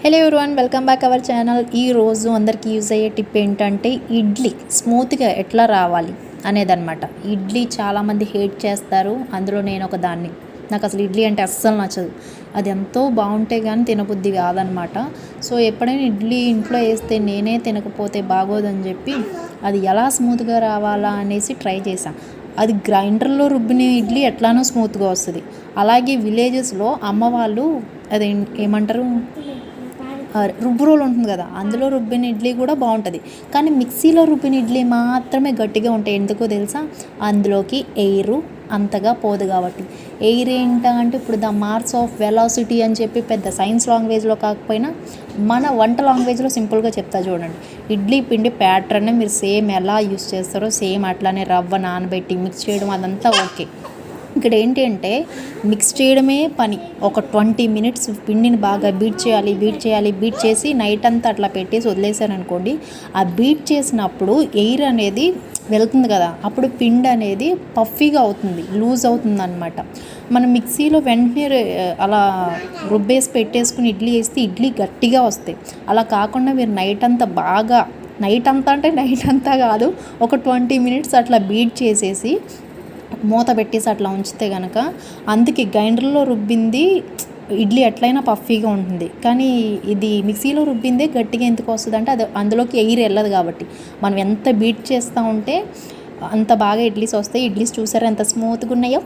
Hello everyone, welcome back our channel. ఈ రోజు అందరికీ యూజ్ అయ్యే టిప్ ఏంటంటే ఇడ్లీ స్మూత్గా ఎట్లా రావాలి అనేదన్నమాట. ఇడ్లీ చాలామంది హేట్ చేస్తారు, అందులో నేను ఒక దాన్ని. నాకు అసలు ఇడ్లీ అంటే అస్సలు నచ్చదు. అది ఎంతో బాగుంటే కానీ తినబుద్ధి కాదనమాట. సో ఎప్పుడైనా ఇడ్లీ ఇంట్లో వేస్తే నేనే తినకపోతే బాగోదని చెప్పి అది ఎలా స్మూత్గా రావాలా అనేసి ట్రై చేశాను. అది గ్రైండర్లో రుబ్బిన ఇడ్లీ ఎట్లానో స్మూత్గా వస్తుంది. అలాగే విలేజెస్లో అమ్మ వాళ్ళు అది ఏమంటారు, రుబ్బు రోలు ఉంటుంది కదా, అందులో రుబ్బిన ఇడ్లీ కూడా బాగుంటుంది. కానీ మిక్సీలో రుబ్బిన ఇడ్లీ మాత్రమే గట్టిగా ఉంటాయి. ఎందుకో తెలుసా? అందులోకి ఎయిర్ అంతగా పోదు కాబట్టి. ఎయిర్ ఏంటంటే ఇప్పుడు ద మార్క్స్ ఆఫ్ వెలాసిటీ అని చెప్పి పెద్ద సైన్స్ లాంగ్వేజ్లో కాకపోయినా మన వంట లాంగ్వేజ్లో సింపుల్గా చెప్తా చూడండి. ఇడ్లీ పిండి ప్యాటర్న్ మీరు సేమ్ ఎలా యూస్ చేస్తారో సేమ్ అట్లానే రవ్వ నానబెట్టి మిక్స్ చేయడం అదంతా ఓకే. ఇక్కడ ఏంటి అంటే మిక్స్ చేయడమే పని. ఒక 20 minutes పిండిని బాగా బీట్ చేసి నైట్ అంతా అట్లా పెట్టేసి వదిలేసారనుకోండి. ఆ బీట్ చేసినప్పుడు ఎయిర్ అనేది వెళ్తుంది కదా, అప్పుడు పిండి అనేది పఫీగా అవుతుంది, లూజ్ అవుతుంది అనమాట. మనం మిక్సీలో వెంటనే అలా రుబ్బేసి పెట్టేసుకుని ఇడ్లీ వేస్తే ఇడ్లీ గట్టిగా వస్తాయి. అలా కాకుండా మీరు నైట్ అంతా కాదు, ఒక 20 minutes అట్లా బీట్ చేసేసి మూత పెట్టేసి అట్లా ఉంచితే కనుక, అందుకే గ్రైండర్లో రుబ్బింది ఇడ్లీ ఎట్లయినా పఫీగా ఉంటుంది. కానీ ఇది మిక్సీలో రుబ్బిందే గట్టిగా ఎందుకు వస్తుంది అంటే అది అందులోకి ఎయిర్ వెళ్ళదు కాబట్టి. మనం ఎంత బీట్ చేస్తూ ఉంటే అంత బాగా ఇడ్లీస్ వస్తాయి. ఇడ్లీస్ చూసారా ఎంత స్మూత్గా ఉన్నాయో.